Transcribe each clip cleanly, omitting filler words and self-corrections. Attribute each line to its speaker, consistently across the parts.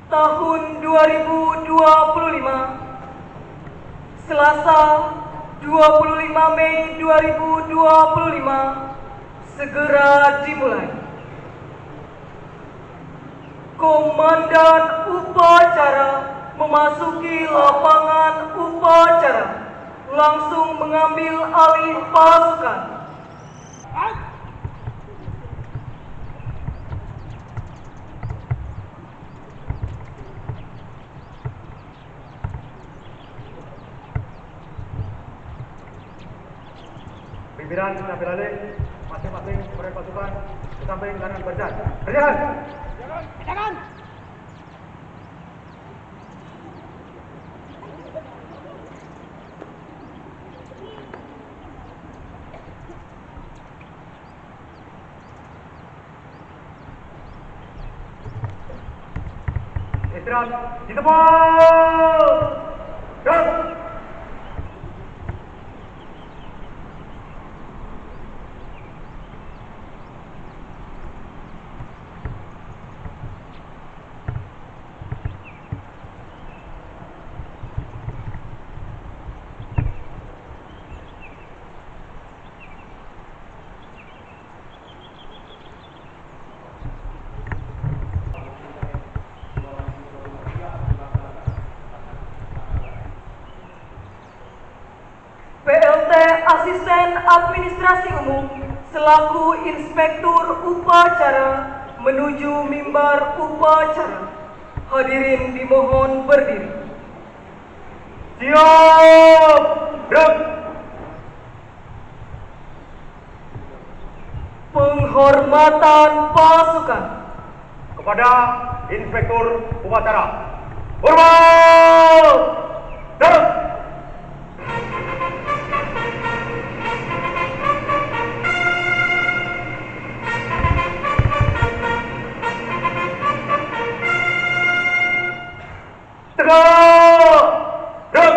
Speaker 1: tahun 2025, Selasa 25 Mei 2025, segera dimulai. Komandan upacara memasuki lapangan upacara, langsung mengambil alih pasukan.
Speaker 2: Pimpinan sambil alih, masing-masing proyek pasukan ke samping kanan barisan. Kerjakan! Kerjakan! Istirahat di tempat! Gerak!
Speaker 1: PLT Asisten Administrasi Umum selaku Inspektur Upacara menuju mimbar upacara. Hadirin dimohon berdiri.
Speaker 2: Siap! Gerak!
Speaker 1: Penghormatan pasukan.
Speaker 2: Kepada Inspektur Upacara. Hormat! Gerak! Tegak! Gerak!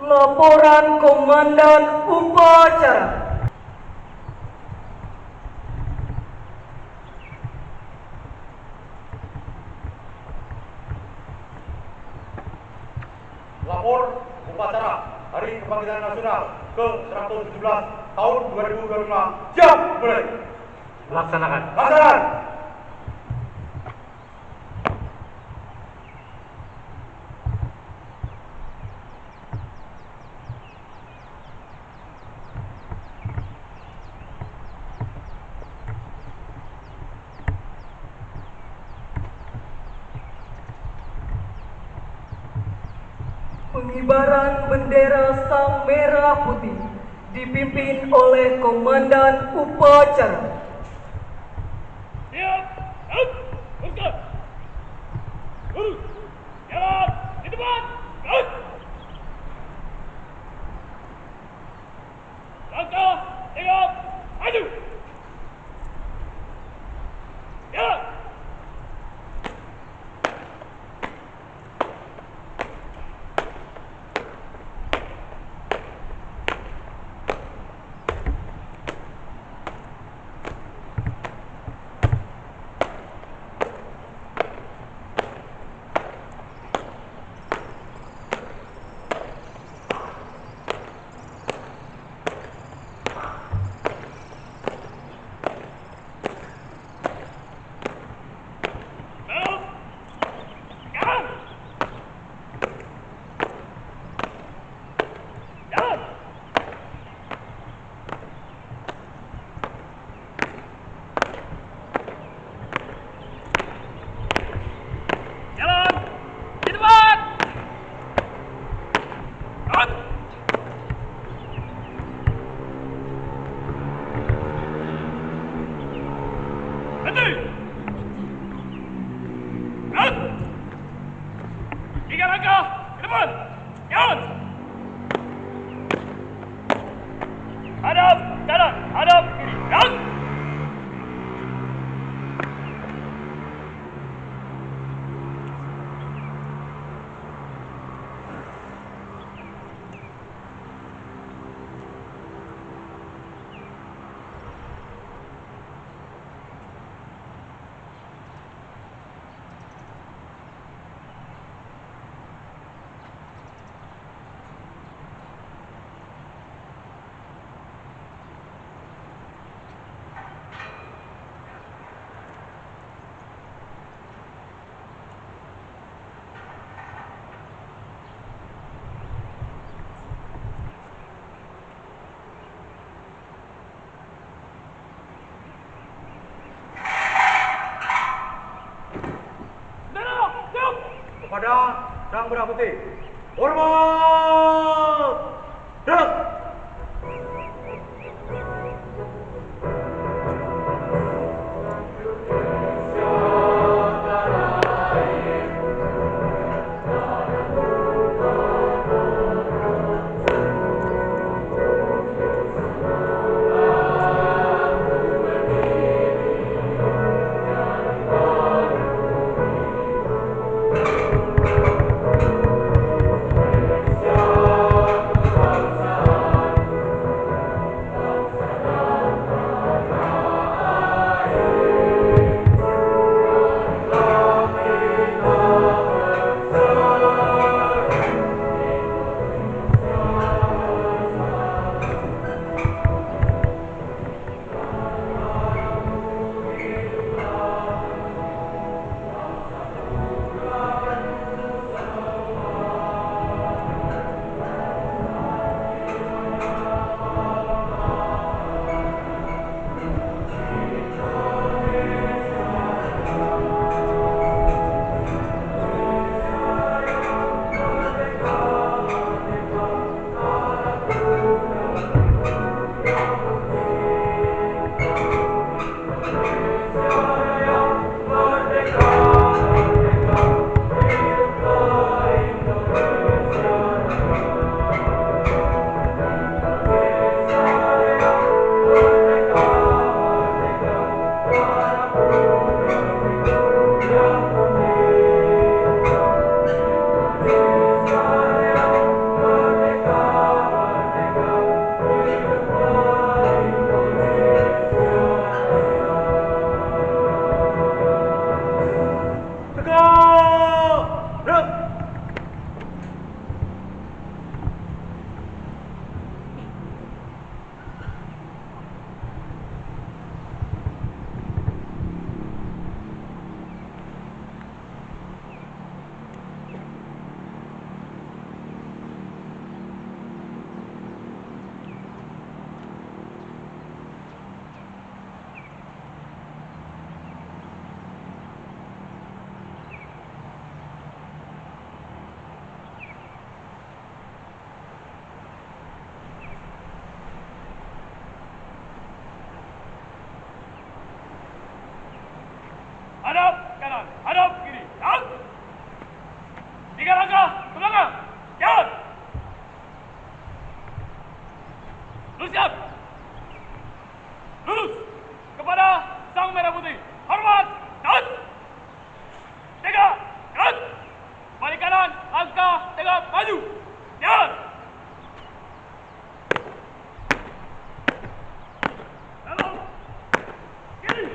Speaker 1: Laporan Komandan Upacara.
Speaker 2: Lapor upacara Hari Kebangkitan Nasional ke-117 tahun 2025. Siap, mulai.
Speaker 3: Laksanakan.
Speaker 2: Laksanakan.
Speaker 1: Pengibaran bendera Sang Merah Putih dipimpin oleh Komandan Upacara.
Speaker 4: Siap, out, teruskan. Lurus, jalan, di depan, out. Langkah, tegak, maju. Jalan. Tiga langkah ke depan. Jalan. Hadap kanan, hadap kiri. Jalan.
Speaker 2: kepada Sang Merah Putih. Hormat! Gerak!
Speaker 4: Hadap kanan, hadap kiri. Gerak! 3 langkah ke belakang. Jalan. Lurus siap. Lurus kepada Sang Merah Putih. Hormat. Dan tegak. Gerak. Balik kanan, langkah tegak maju. Jalan. Kanan. Kiri.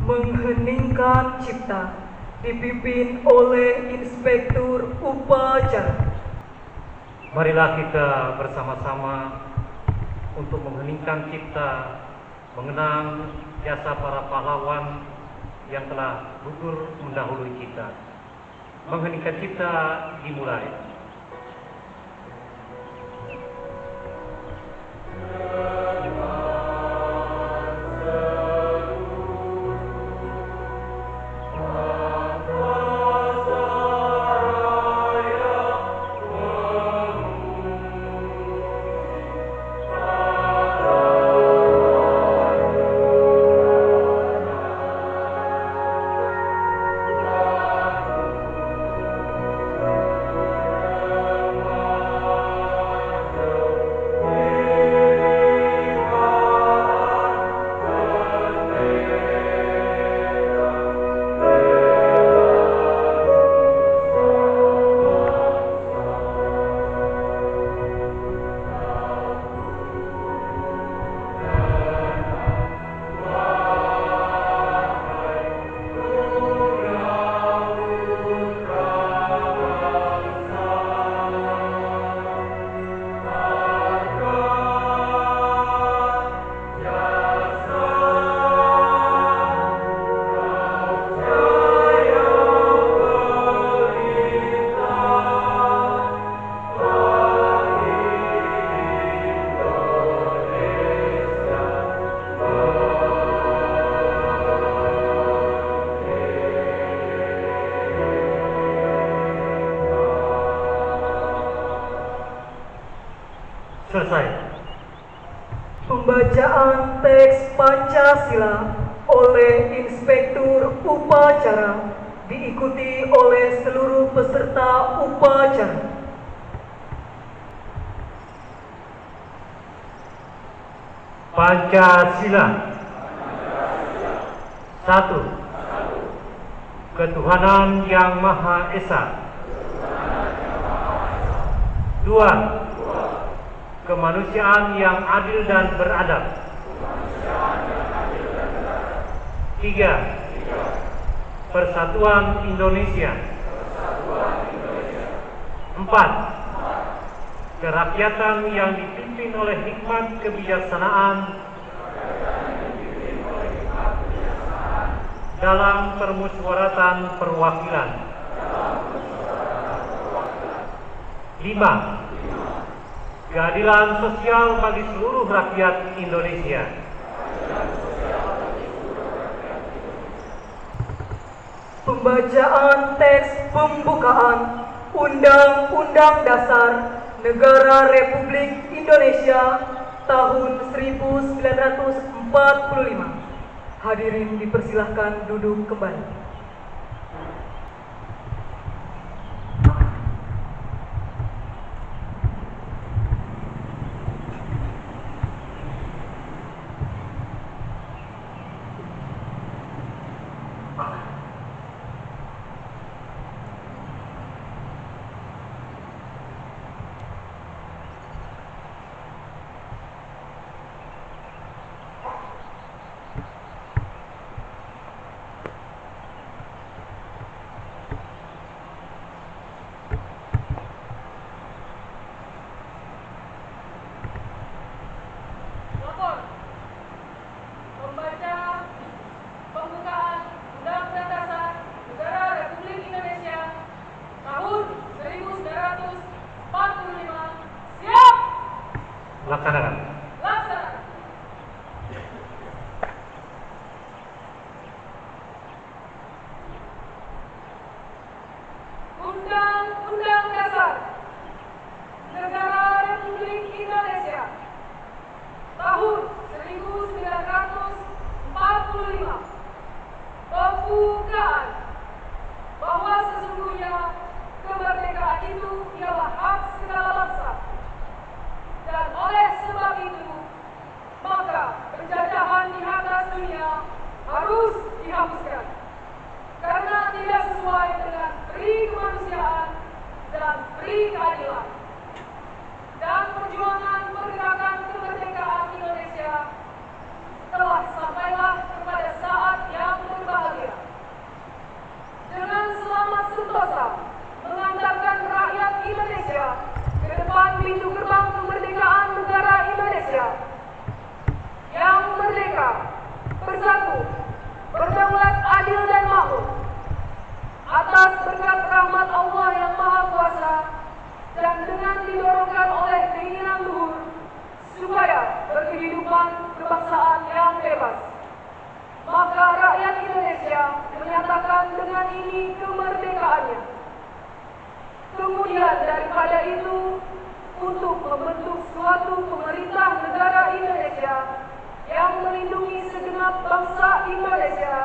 Speaker 1: Mengheningkan cipta dipimpin oleh Inspektur Upacara.
Speaker 3: Marilah kita bersama-sama untuk mengheningkan cipta, mengenang jasa para pahlawan yang telah gugur mendahului kita. Mengheningkan cipta dimulai. Selesai.
Speaker 1: Pembacaan teks Pancasila oleh Inspektur Upacara diikuti oleh seluruh peserta upacara.
Speaker 3: Pancasila. 1. Ketuhanan Yang Maha Esa. 2. Kemanusiaan yang adil dan beradab. 3. Persatuan Indonesia. 4. Kerakyatan yang dipimpin oleh hikmat kebijaksanaan dalam permusyawaratan perwakilan. 5. Keadilan sosial bagi seluruh rakyat Indonesia.
Speaker 1: Pembacaan teks pembukaan Undang-Undang Dasar Negara Republik Indonesia tahun 1945. Hadirin dipersilahkan duduk kembali.
Speaker 5: Lapor. Membaca pembukaan Undang-Undang Dasar Negara Republik Indonesia tahun 1945. Siap.
Speaker 3: Laksanakan.
Speaker 5: Laksanakan. Undang-Undang Dasar Negara Republik Indonesia tahun 1945. Pembukaan bahwa sesungguhnya kemerdekaan itu ialah hak segala bangsa, dan oleh sebab itu maka penjajahan di atas dunia harus dihapuskan karena tidak sesuai dengan peri kemanusiaan dan peri keadilan. Dan perjuangan pergerakan kemerdekaan Indonesia telah sampailah kepada saat yang berbahagia. Dengan selamat sentosa mengantarkan rakyat Indonesia ke depan pintu gerbang kemerdekaan negara Indonesia yang merdeka, bersatu, berdaulat, adil dan makmur. Atas berkat rahmat Allah yang Maha Kuasa dan dengan didorongkan oleh keinginan luhur supaya berkehidupan kebangsaan yang bebas, maka rakyat Indonesia menyatakan dengan ini kemerdekaannya. Kemudian daripada itu, untuk membentuk suatu pemerintah negara Indonesia yang melindungi segenap bangsa Indonesia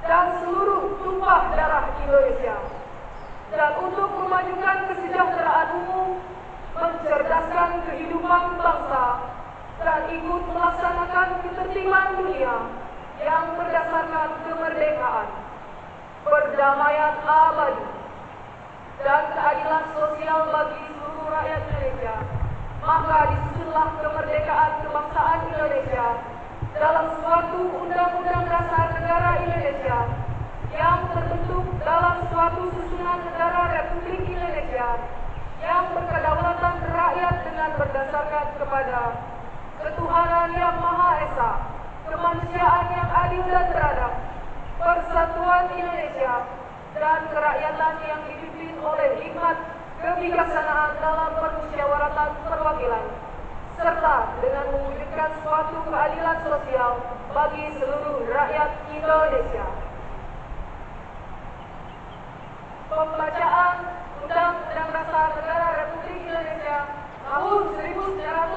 Speaker 5: dan seluruh tumpah darah Indonesia, dan untuk memajukan kesejahteraan umum, mencerdaskan kehidupan bangsa, dan ikut melaksanakan ketertiban dunia yang berdasarkan kemerdekaan, perdamaian abadi, dan keadilan sosial bagi seluruh rakyat Indonesia, maka disusunlah kemerdekaan kebangsaan Indonesia dalam suatu Undang-Undang Dasar Negara Indonesia yang terbentuk dalam suatu susunan negara Republik Indonesia yang berkedaulatan rakyat dengan berdasarkan kepada ketuhanan yang Maha Esa, kemanusiaan yang adil dan beradab, persatuan Indonesia, dan kerakyatan yang dipimpin oleh hikmat kebijaksanaan dalam permusyawaratan perwakilan, serta dengan mewujudkan suatu keadilan sosial bagi seluruh rakyat Indonesia. Pembacaan Undang-Undang Dasar Negara Republik Indonesia tahun 1945.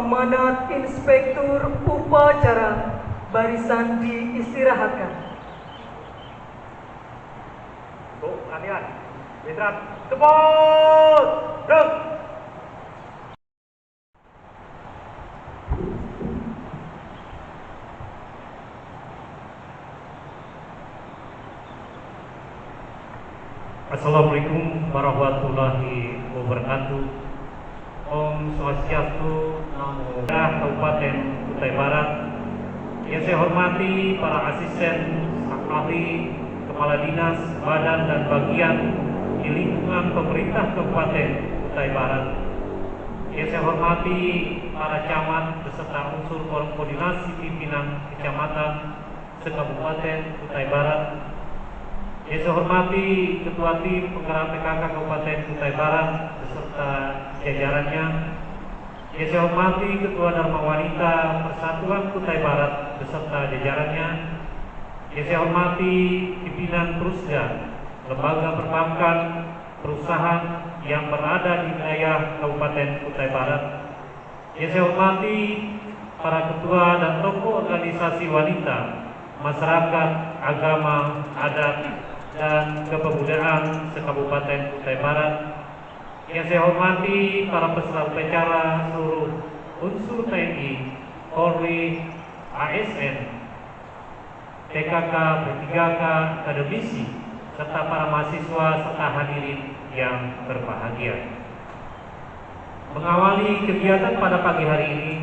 Speaker 1: Amanat Inspektur Upacara barisan diistirahatkan.
Speaker 2: Untuk latihan, Jenderal Tepot, Bro.
Speaker 3: Assalamualaikum warahmatullahi wabarakatuh. Om Swastiastu, Namo Buddhaya. Kabupaten Kutai Barat. Yang saya hormati para asisten, staf ahli, kepala dinas, badan dan bagian di lingkungan pemerintah Kabupaten Kutai Barat. Yang saya hormati para camat beserta unsur forum koordinasi pimpinan kecamatan se-Kabupaten Kutai Barat. Yang saya hormati Ketua Tim Penggerak PKK Kabupaten Kutai Barat beserta jajarannya. Yang saya hormati Ketua Dharma Wanita Persatuan Kutai Barat beserta jajarannya. Yang saya hormati pimpinan Prusda, lembaga perbankan, perusahaan yang berada di wilayah Kabupaten Kutai Barat. Yang saya hormati para ketua dan tokoh organisasi wanita, masyarakat, agama, adat, dan kepemudaan se-Kabupaten Kutai Barat. Yang saya hormati para peserta upacara seluruh unsur TNI, Polri, ASN, PKK, P3K, akademisi, serta para mahasiswa serta hadirin yang berbahagia. Mengawali kegiatan pada pagi hari ini,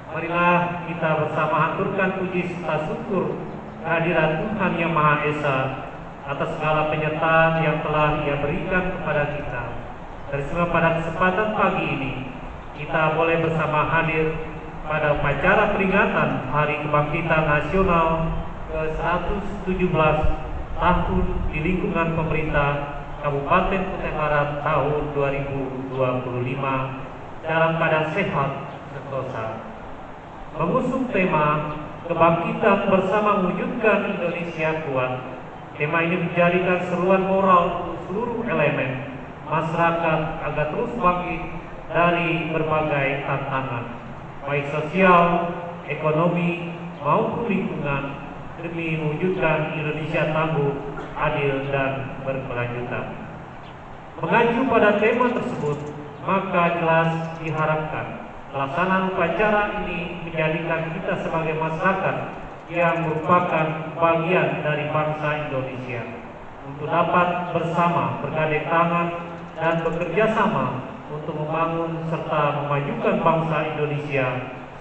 Speaker 3: marilah kita bersama haturkan puji serta syukur kehadirat Tuhan Yang Maha Esa atas segala penyertaan yang telah Ia berikan kepada kita. Dari semua pada kesempatan pagi ini, kita boleh bersama hadir pada upacara peringatan Hari Kebangkitan Nasional ke-117 tahun di lingkungan pemerintah Kabupaten Kutai Barat tahun 2025 dalam keadaan sehat sentosa. Mengusung tema Kebangkitan Bersama Mewujudkan Indonesia Kuat. Tema ini menjadikan seruan moral untuk seluruh elemen masyarakat agar terus bangkit dari berbagai tantangan, baik sosial, ekonomi, maupun lingkungan, demi mewujudkan Indonesia tangguh, adil, dan berkelanjutan. Mengacu pada tema tersebut, maka jelas diharapkan pelaksanaan upacara ini menjadikan kita sebagai masyarakat yang merupakan bagian dari bangsa Indonesia untuk dapat bersama bergandeng tangan dan bekerja sama untuk membangun serta memajukan bangsa Indonesia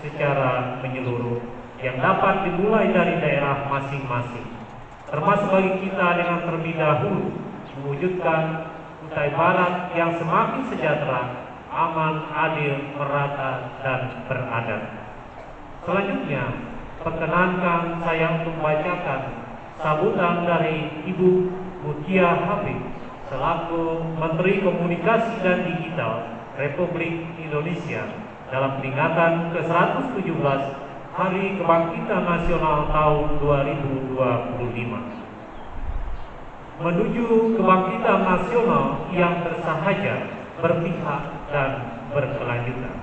Speaker 3: secara menyeluruh yang dapat dimulai dari daerah masing-masing, termasuk bagi kita dengan terlebih dahulu mewujudkan Kutai Barat yang semakin sejahtera, aman, adil, merata, dan beradab. Selanjutnya, perkenankan saya untuk membacakan sambutan dari Ibu Mutia Habib selaku Menteri Komunikasi dan Digital Republik Indonesia dalam peringatan ke-117 Hari Kebangkitan Nasional tahun 2025. Menuju kebangkitan nasional yang bersahaja, berpihak, dan berkelanjutan.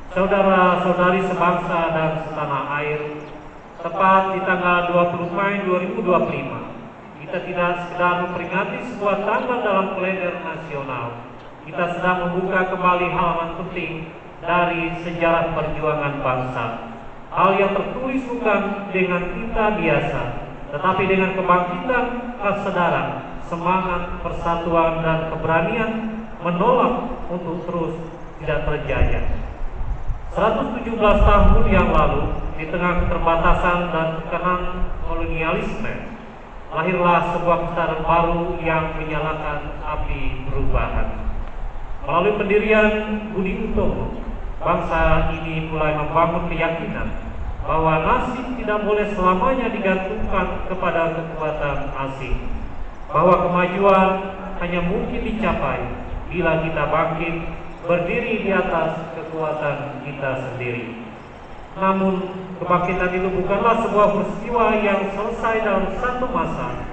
Speaker 3: Saudara-saudari sebangsa dan setanah air, tepat di tanggal 20 Mei 2025, kita tidak sekedar memperingati sebuah tanggal dalam kalender nasional. Kita sedang membuka kembali halaman penting dari sejarah perjuangan bangsa. Hal yang tertulis bukan dengan tinta biasa, tetapi dengan kebangkitan kesadaran, semangat, persatuan, dan keberanian menolak untuk terus tidak terjajah. 117 tahun yang lalu, di tengah keterbatasan dan tekanan kolonialisme, lahirlah sebuah kesadaran baru yang menyalakan api perubahan. Melalui pendirian Budi Utomo, bangsa ini mulai membangun keyakinan bahwa nasib tidak boleh selamanya digantungkan kepada kekuatan asing, bahwa kemajuan hanya mungkin dicapai bila kita bangkit berdiri di atas kekuatan kita sendiri. Namun kebangkitan itu bukanlah sebuah peristiwa yang selesai dalam satu masa.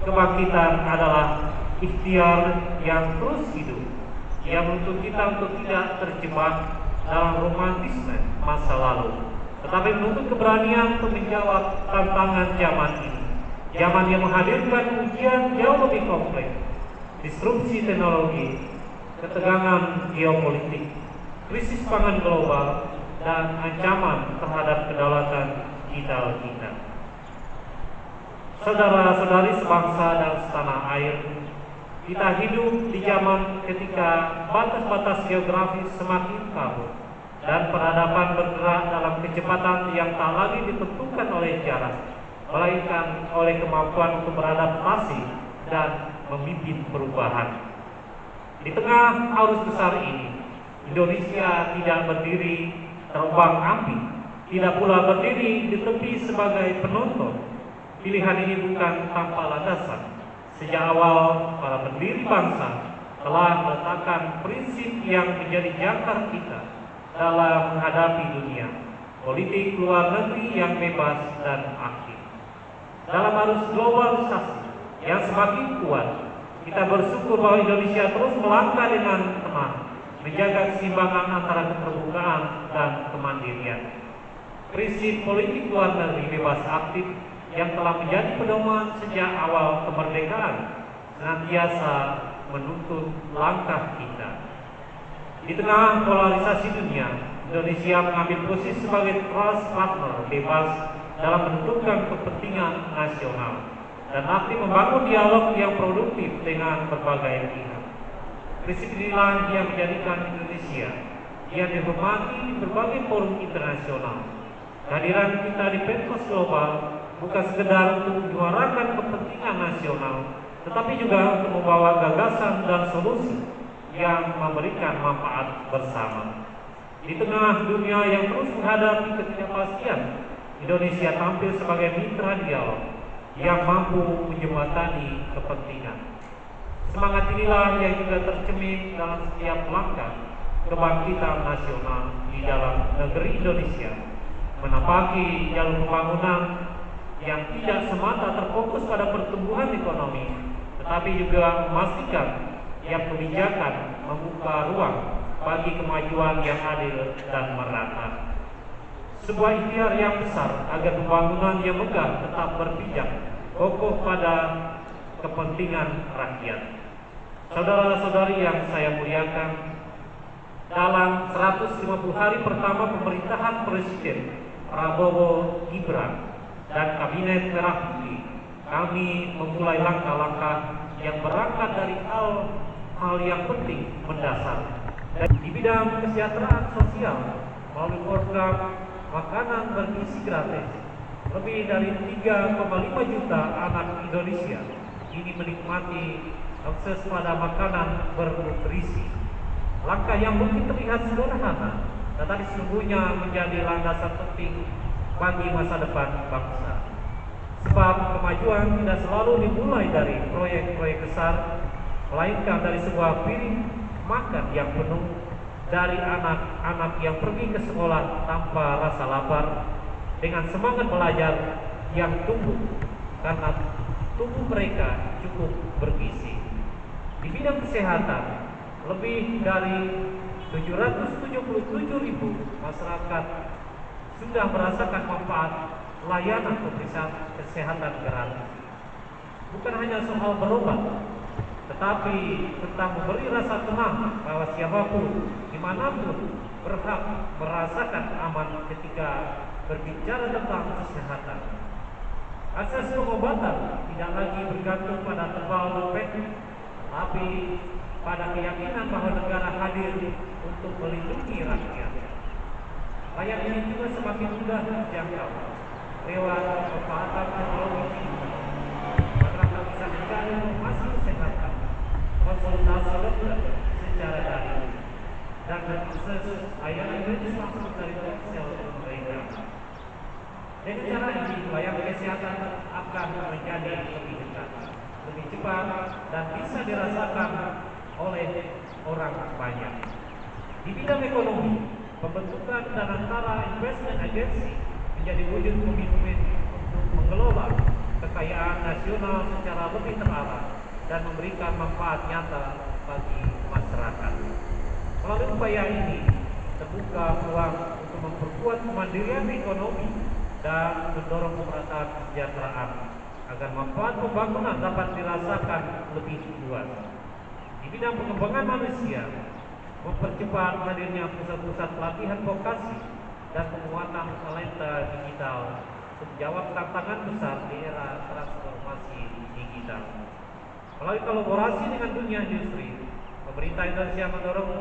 Speaker 3: Kebangkitan adalah ikhtiar yang terus hidup, yang menuntut kita untuk tidak terjebak dalam romantisme masa lalu, tetapi menuntut keberanian untuk menjawab tantangan zaman ini. Zaman yang menghadirkan ujian jauh lebih kompleks, disrupsi teknologi, ketegangan geopolitik, krisis pangan global, dan ancaman terhadap kedaulatan digital kita. Saudara-saudari sebangsa dan setanah air, kita hidup di zaman ketika batas-batas geografis semakin kabur dan peradaban bergerak dalam kecepatan yang tak lagi ditentukan oleh jarak, melainkan oleh kemampuan untuk beradaptasi dan memimpin perubahan. Di tengah arus besar ini, Indonesia tidak berdiri terombang-ambing, tidak pula berdiri di tepi sebagai penonton. Pilihan ini bukan tanpa landasan. Sejak awal, para pendiri bangsa telah meletakkan prinsip yang menjadi jangkar kita dalam menghadapi dunia, politik luar negeri yang bebas dan aktif. Dalam arus globalisasi yang semakin kuat, kita bersyukur bahwa Indonesia terus melangkah dengan tenang, menjaga keseimbangan antara keterbukaan dan kemandirian. Prinsip politik luar negeri bebas aktif yang telah menjadi pedoman sejak awal kemerdekaan senantiasa menuntun langkah kita. Di tengah polarisasi dunia, Indonesia mengambil posisi sebagai trust partner bebas dalam menentukan kepentingan nasional dan aktif membangun dialog yang produktif dengan berbagai pihak. Prinsip inilah yang menjadikan Indonesia yang dihormati di berbagai forum internasional. Kehadiran kita di pentas global bukan sekedar untuk menyuarakan kepentingan nasional, tetapi juga untuk membawa gagasan dan solusi yang memberikan manfaat bersama. Di tengah dunia yang terus menghadapi ketidakpastian, Indonesia tampil sebagai mitra dialog yang mampu menjembatani kepentingan. Semangat inilah yang juga tercermin dalam setiap langkah kebangkitan nasional di dalam negeri Indonesia, menapaki jalur pembangunan yang tidak semata terfokus pada pertumbuhan ekonomi, tetapi juga memastikan yang kebijakan membuka ruang bagi kemajuan yang adil dan merata. Sebuah ikhtiar yang besar agar pembangunan yang megah tetap berpijak kokoh pada kepentingan rakyat. Saudara-saudari yang saya muliakan, dalam 150 hari pertama pemerintahan Presiden Prabowo Gibran dan Kabinet Merah Putih, kami memulai langkah-langkah yang berangkat dari hal yang penting mendasar. Dan di bidang kesejahteraan sosial melalui program makanan bergizi gratis, lebih dari 3,5 juta anak Indonesia kini menikmati akses pada makanan bernutrisi. Langkah yang mungkin terlihat sederhana, tetapi sesungguhnya menjadi landasan penting bagi masa depan bangsa. Sebab kemajuan tidak selalu dimulai dari proyek-proyek besar, melainkan dari sebuah piring makan yang penuh, dari anak-anak yang pergi ke sekolah tanpa rasa lapar, dengan semangat belajar yang tumbuh karena tubuh mereka cukup bergizi. Di bidang kesehatan, lebih dari 777.000 masyarakat sudah merasakan manfaat layanan pemeriksaan kesehatan gratis. Bukan hanya soal berobat, tetapi tentang memberi rasa tenang bahwa siapapun, dimanapun, berhak merasakan aman ketika berbicara tentang kesehatan. Akses pengobatan tidak lagi bergantung pada tebal dompet, tapi pada keyakinan bahwa negara hadir untuk melindungi rakyat. Layanan ini juga semakin mudah dijangkau lewat pemanfaatan teknologi. Masyarakat bisa mencari informasi kesehatan, konsultasi dokter secara daring, dan mengakses layanan medis langsung dari ponsel mereka. Dengan cara ini, layanan kesehatan akan menjadi lebih dekat, lebih cepat, dan bisa dirasakan oleh orang banyak. Di bidang ekonomi, pembentukan dan antara investment agency menjadi wujud komitmen untuk mengelola kekayaan nasional secara lebih terarah dan memberikan manfaat nyata bagi masyarakat. Melalui upaya ini, terbuka membuka peluang untuk memperkuat kemandirian ekonomi dan mendorong pemerataan kesejahteraan agar manfaat pembangunan dapat dirasakan lebih luas. Di bidang pengembangan manusia, mempercepat hadirnya pusat-pusat pelatihan vokasi dan penguatan talenta digital untuk menjawab tantangan besar di era transformasi digital. Melalui kolaborasi dengan dunia industri, pemerintah Indonesia mendorong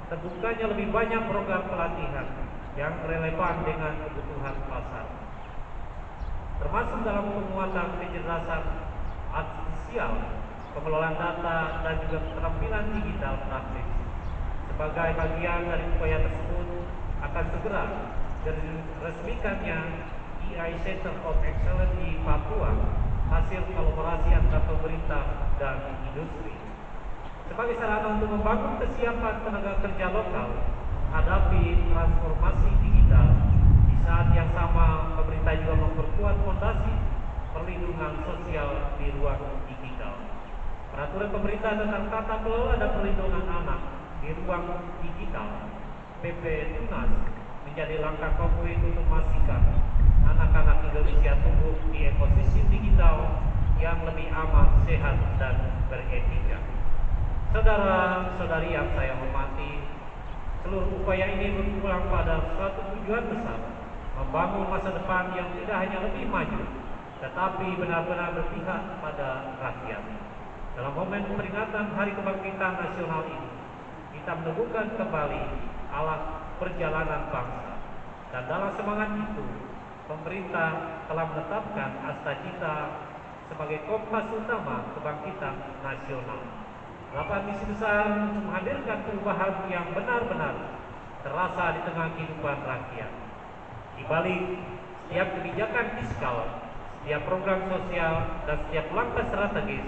Speaker 3: terbukanya lebih banyak program pelatihan yang relevan dengan kebutuhan pasar, termasuk dalam penguatan kecerdasan artifisial, pengelolaan data, dan juga keterampilan digital praktis. Sebagai bagian dari upaya tersebut, akan segera diresmikannya EI Center of Excellence di Papua, hasil kolaborasi antara pemerintah dan industri. Sebagai sarana untuk membangun kesiapan tenaga kerja lokal hadapi transformasi digital, di saat yang sama pemerintah juga memperkuat fondasi perlindungan sosial di ruang digital. Peraturan pemerintah tentang tata kelola dan perlindungan anak di ruang digital PP Tunas menjadi langkah konkret untuk memastikan anak-anak Indonesia tumbuh di ekosistem digital yang lebih aman, sehat, dan beretika. Saudara-saudari yang saya hormati, seluruh upaya ini berpulang pada suatu tujuan besar, membangun masa depan yang tidak hanya lebih maju, tetapi benar-benar berpihak pada rakyat. Dalam momen peringatan Hari Kebangkitan Nasional ini, kita meneguhkan kembali arah perjalanan bangsa. Dan dalam semangat itu, pemerintah telah menetapkan Astagita sebagai kompas utama kebangkitan nasional. Dalam misi besar untuk menghadirkan perubahan yang benar-benar terasa di tengah kehidupan rakyat. Di balik setiap kebijakan fiskal, setiap program sosial, dan setiap langkah strategis,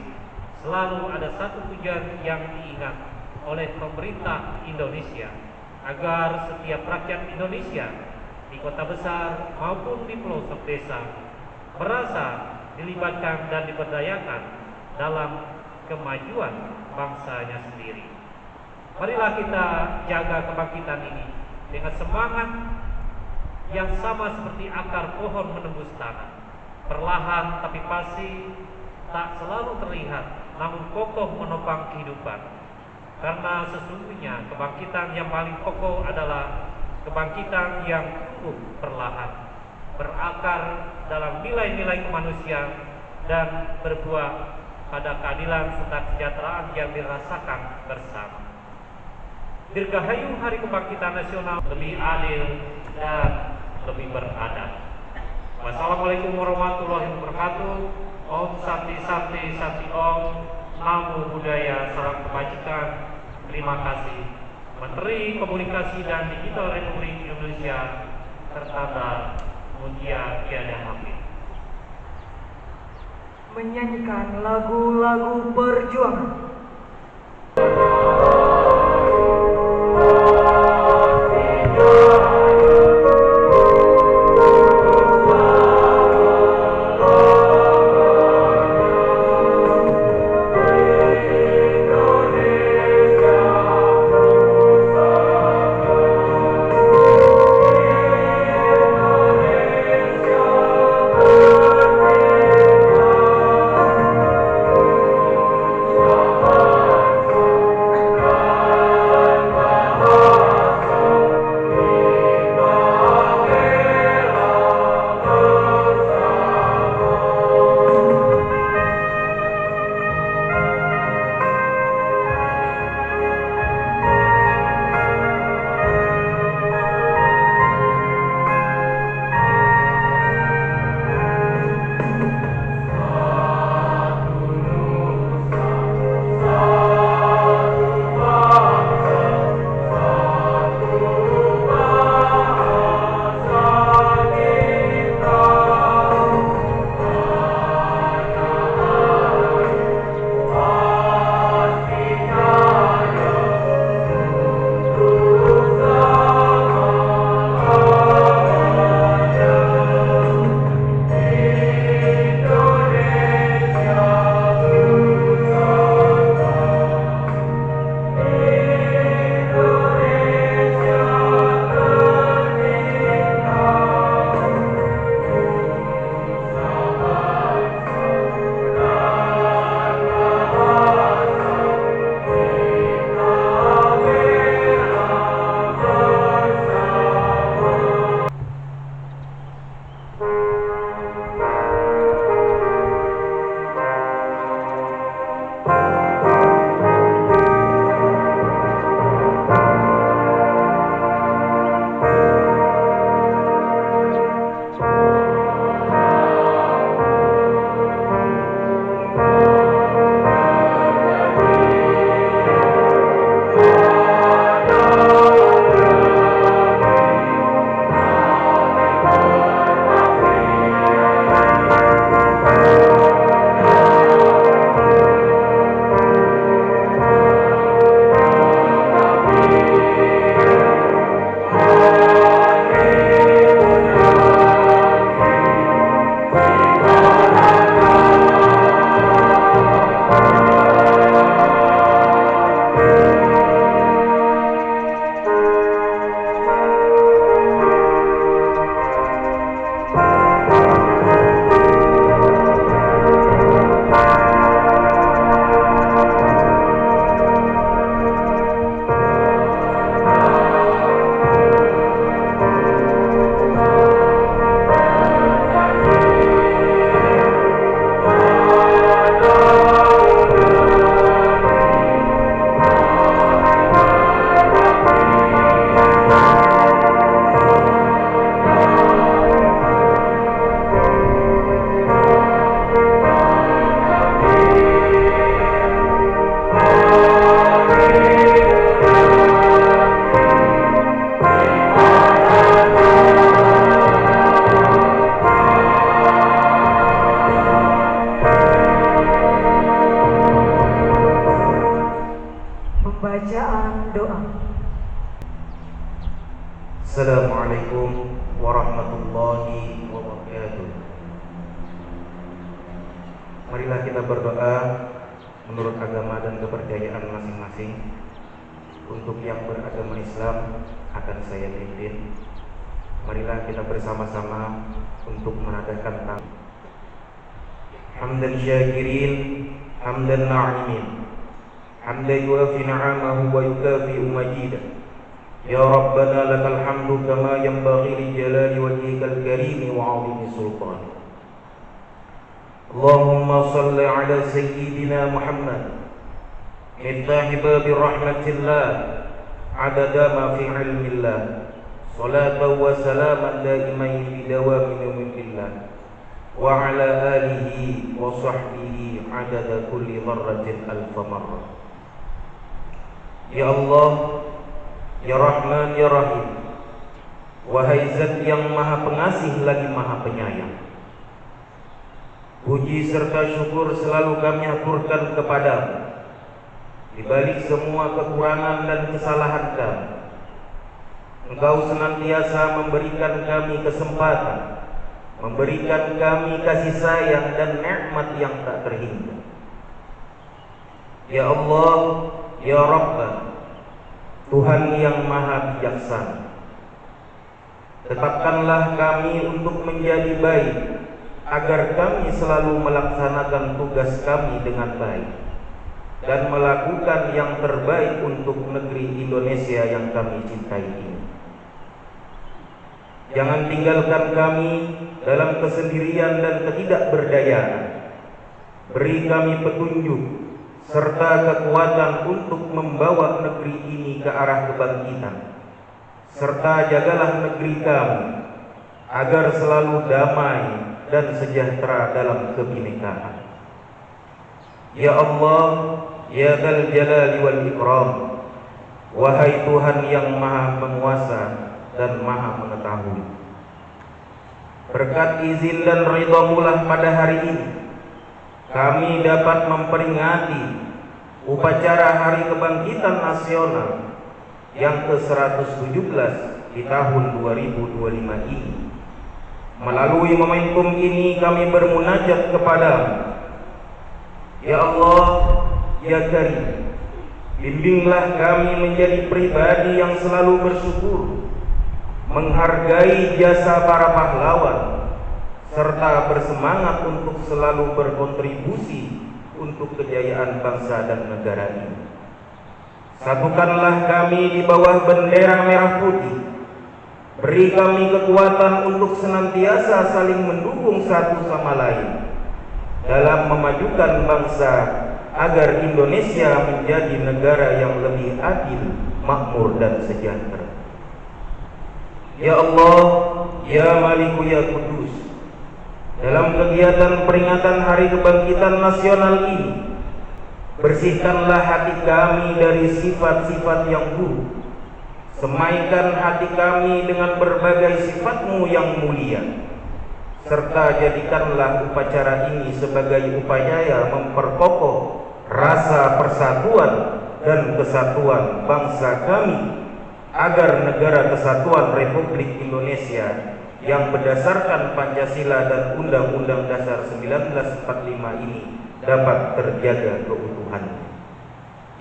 Speaker 3: selalu ada satu tujuan yang diingat oleh pemerintah Indonesia, agar setiap rakyat Indonesia di kota besar maupun di pelosok desa merasa dilibatkan dan diberdayakan dalam kemajuan bangsanya sendiri. Marilah kita jaga kebangkitan ini dengan semangat yang sama seperti akar pohon menembus tanah, perlahan tapi pasti, tak selalu terlihat, namun kokoh menopang kehidupan. Karena sesungguhnya kebangkitan yang paling kokoh adalah kebangkitan yang tumbuh perlahan, berakar dalam nilai-nilai kemanusiaan dan berbuah pada keadilan serta kesejahteraan yang dirasakan bersama. Dirgahayu Hari Kebangkitan Nasional lebih adil dan lebih beradab. Wassalamualaikum warahmatullahi wabarakatuh. Om Santi Santi Santi Om. Namo Buddhaya, salam kebajikan. Terima kasih. Menteri Komunikasi dan Digital Republik Indonesia Tertanda Mutia Tiada Hamid.
Speaker 1: Menyanyikan lagu-lagu perjuangan.
Speaker 6: Selamat Assalamualaikum warahmatullahi wabarakatuh. Marilah kita berdoa menurut agama dan kepercayaan masing-masing. Untuk yang beragama Islam akan saya pimpin. Marilah kita bersama-sama untuk menadahkan tangan. Hamdan syakirin, hamdan na'imin, hamdan yuafi na'amahu wa yukafi'u majidah. Ya Rabbana lakal hamdu kama yanbaghi li jalali wajhikal karim wa 'azimi sultan. Allahumma salli ala sayyidina Muhammad miftah babi rahmatillah adada ma fi ilmillah salatan wa salaman daimain fi dawami mulkillah wa ala alihi wa sahbihi adada kulli dharratin alfa marrah. Ya Allah, Ya Rahman, Ya Rahim, wahai Zat yang maha pengasih lagi maha penyayang, puji serta syukur selalu kami aturkan kepadamu di balik semua kekurangan dan kesalahan kami. Engkau senantiasa memberikan kami kesempatan, memberikan kami kasih sayang dan nikmat yang tak terhingga. Ya Allah, Ya Rabbana, Tuhan yang maha bijaksana, tetapkanlah kami untuk menjadi baik, agar kami selalu melaksanakan tugas kami dengan baik dan melakukan yang terbaik untuk negeri Indonesia yang kami cintai ini. Jangan tinggalkan kami dalam kesendirian dan ketidakberdayaan. Beri kami petunjuk serta kekuatan untuk membawa negeri ini ke arah kebangkitan, serta jagalah negeri kami agar selalu damai dan sejahtera dalam kebinekaan. Ya Allah, Ya Dzal Jalali wal Ikram, wahai Tuhan yang maha menguasa dan maha mengetahui, berkat izin dan ridha-Mu pada hari ini kami dapat memperingati upacara Hari Kebangkitan Nasional yang ke-117 di tahun 2025 ini. Melalui momentum ini kami bermunajat kepada-Mu. Ya Allah, Ya Karim, bimbinglah kami menjadi pribadi yang selalu bersyukur, menghargai jasa para pahlawan, serta bersemangat untuk selalu berkontribusi untuk kejayaan bangsa dan negara ini. Satukanlah kami di bawah bendera merah putih. Beri kami kekuatan untuk senantiasa saling mendukung satu sama lain dalam memajukan bangsa agar Indonesia menjadi negara yang lebih adil, makmur dan sejahtera. Ya Allah, Ya Maliku Ya Kudus, dalam kegiatan peringatan Hari Kebangkitan Nasional ini, bersihkanlah hati kami dari sifat-sifat yang buruk. Semaikan hati kami dengan berbagai sifat-Mu yang mulia, serta jadikanlah upacara ini sebagai upaya memperkokoh rasa persatuan dan kesatuan bangsa kami, agar negara kesatuan Republik Indonesia yang berdasarkan Pancasila dan Undang-Undang Dasar 1945 ini dapat terjaga keutuhannya.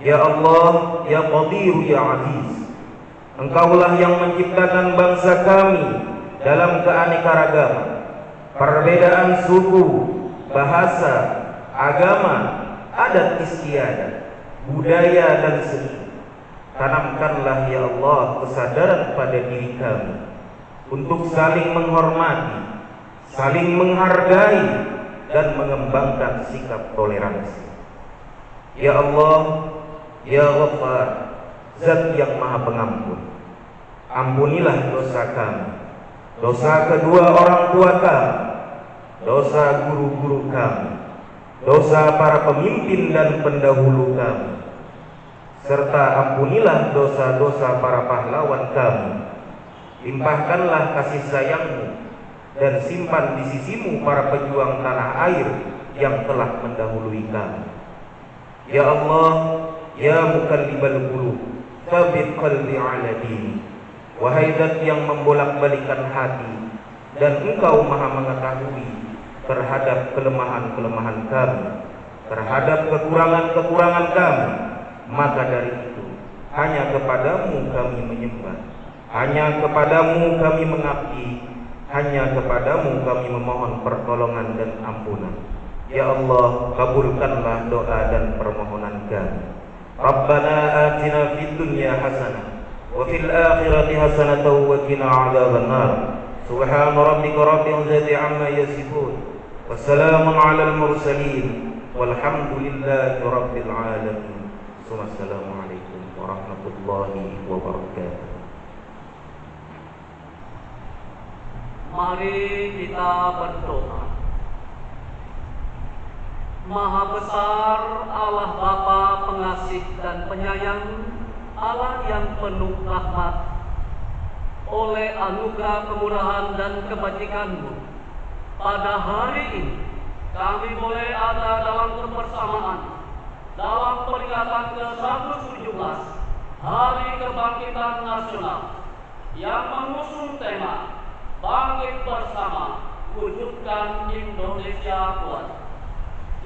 Speaker 6: Ya Allah, Ya Qadir, Ya Aziz, Engkaulah yang menciptakan bangsa kami dalam keanekaragaman, perbedaan suku, bahasa, agama, adat istiadat, budaya dan seni. Tanamkanlah ya Allah kesadaran pada diri kami untuk saling menghormati, saling menghargai dan mengembangkan sikap toleransi. Ya Allah, Ya Ghaffar, Zat yang Maha Pengampun, ampunilah dosa kami, dosa kedua orang tua kami, dosa guru-guru kami, dosa para pemimpin dan pendahulu kami, serta ampunilah dosa-dosa para pahlawan kami. Limpahkanlah kasih sayang-Mu dan simpan di sisi-Mu para pejuang tanah air yang telah mendahului kami. Ya Allah, Ya Muqallibal Qulub, tsabbit qalbi ala dini. wahai Zat yang membolak-balikan hati, dan Engkau maha mengetahui terhadap kelemahan-kelemahan kami, terhadap kekurangan-kekurangan kami. Maka dari itu, hanya kepadamu kami menyembah, hanya kepadamu kami mengabdi, hanya kepadamu kami memohon pertolongan dan ampunan. Ya Allah, kabulkanlah doa dan permohonan kami. Rabbana atina fid dunya hasanah wa fil akhirati hasanatan wa qina adzabannar. Subhana rabbika rabbil izzati amma yasifun. Wassalamun 'alal mursalin walhamdulillahi rabbil alamin. Wassalamualaikum warahmatullahi wabarakatuh.
Speaker 7: Mari kita berdoa. Maha besar Allah Bapa pengasih dan penyayang, Allah yang penuh rahmat, oleh anugerah kemurahan dan kebajikan-Mu, pada hari ini kami boleh ada dalam kebersamaan dalam peringatan ke-117 Hari Kebangkitan Nasional yang mengusung tema Bangkit Bersama, Wujudkan Indonesia Kuat.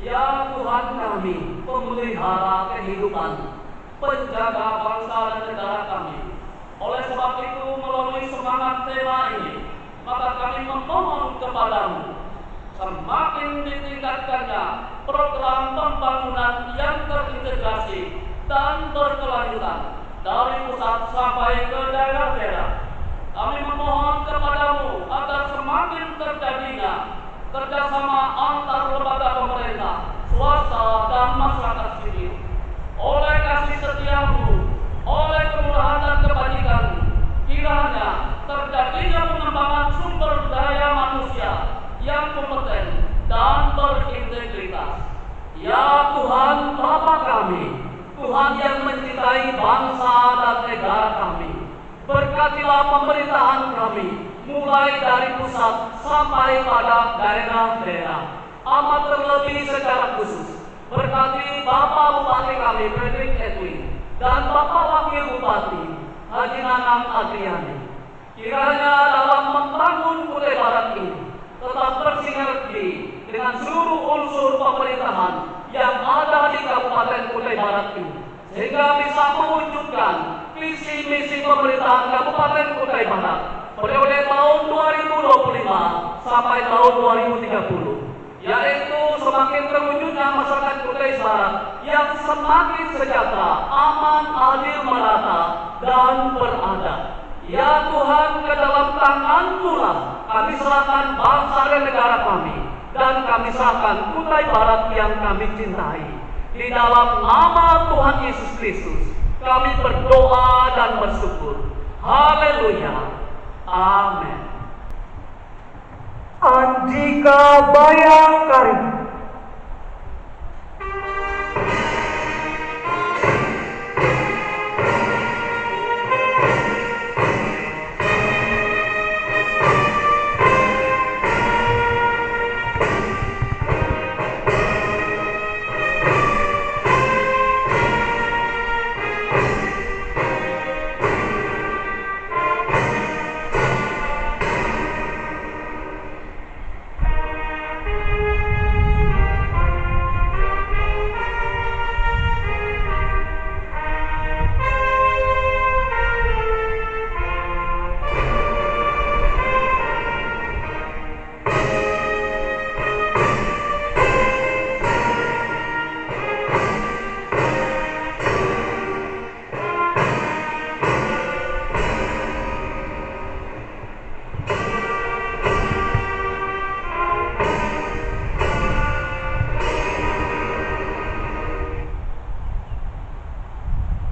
Speaker 7: Ya Tuhan kami, pemelihara kehidupan, penjaga bangsa dan negara kami. Oleh sebab itu, melalui semangat tema ini, maka kami memohon kepadamu, semakin ditingkatkannya program pembangunan yang terintegrasi dan berkelanjutan dari pusat sampai ke daerah-daerah. Kami memohon kepadamu agar semakin terjadinya kerjasama antar lembaga pemerintah, swasta, dan masyarakat sipil. Oleh kasih setiamu, oleh kemurahan dan kebajikan, kiranya terjadinya pengembangan sumber daya manusia yang kompeten dan berintegritas. Ya Tuhan Bapa kami, Tuhan yang mencintai bangsa dan negara kami, berkatilah pemerintahan kami, mulai dari pusat sampai pada daerah-daerah. Amat terlebih secara khusus, berkati Bapak Bupati kami, Frederick Edwin, dan Bapak Wakil Bupati, Haji Nanang Adriani. Kiranya dalam membangun Kutai Barat ini, tetap bersinergi dengan seluruh unsur pemerintahan yang ada di Kabupaten Kutai Barat ini, sehingga bisa mewujudkan visi misi pemerintahan Kabupaten Kutai Barat periode tahun 2025 sampai tahun 2030, yaitu semakin terwujudnya masyarakat Kutai Barat yang semakin sejahtera, aman, adil, merata, dan beradab. Ya Tuhan, ke dalam tangan-Mu lah kami serahkan bangsa dan negara kami, dan kami serahkan Kutai Barat yang kami cintai. Di dalam nama Tuhan Yesus Kristus kami berdoa dan bersyukur. Haleluya. Amin.
Speaker 1: Andika Bayangkari.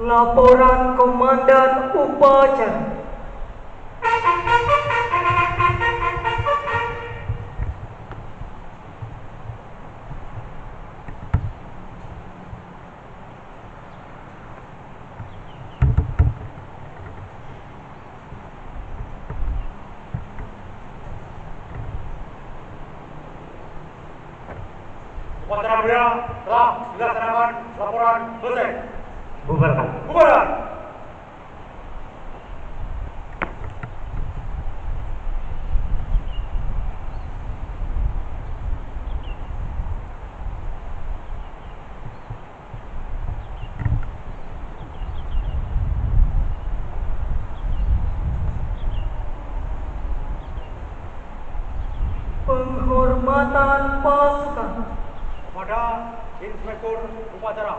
Speaker 1: Laporan Komandan Upacara.
Speaker 2: Upacara mulia telah dilaksanakan. Laporan selesai.
Speaker 3: Bubarkan.
Speaker 2: Bubaran.
Speaker 1: Penghormatan pasukan.
Speaker 2: Kepada Inspektur Upacara.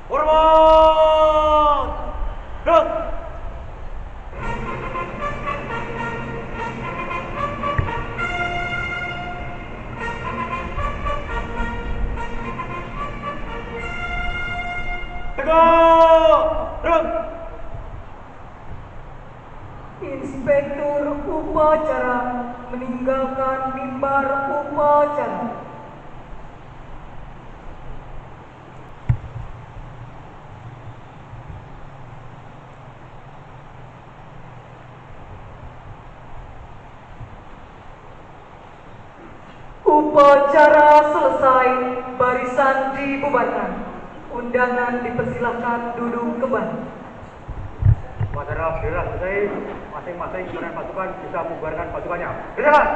Speaker 2: Hormat! Gerak! Tegak! Gerak!
Speaker 1: Inspektur upacara meninggalkan mimbar upacara. Upacara selesai, barisan dibubarkan. Undangan dipersilahkan duduk kembali.
Speaker 2: Upacara bendera selesai, masing-masing komandan pasukan bisa membubarkan pasukannya. Berjalan!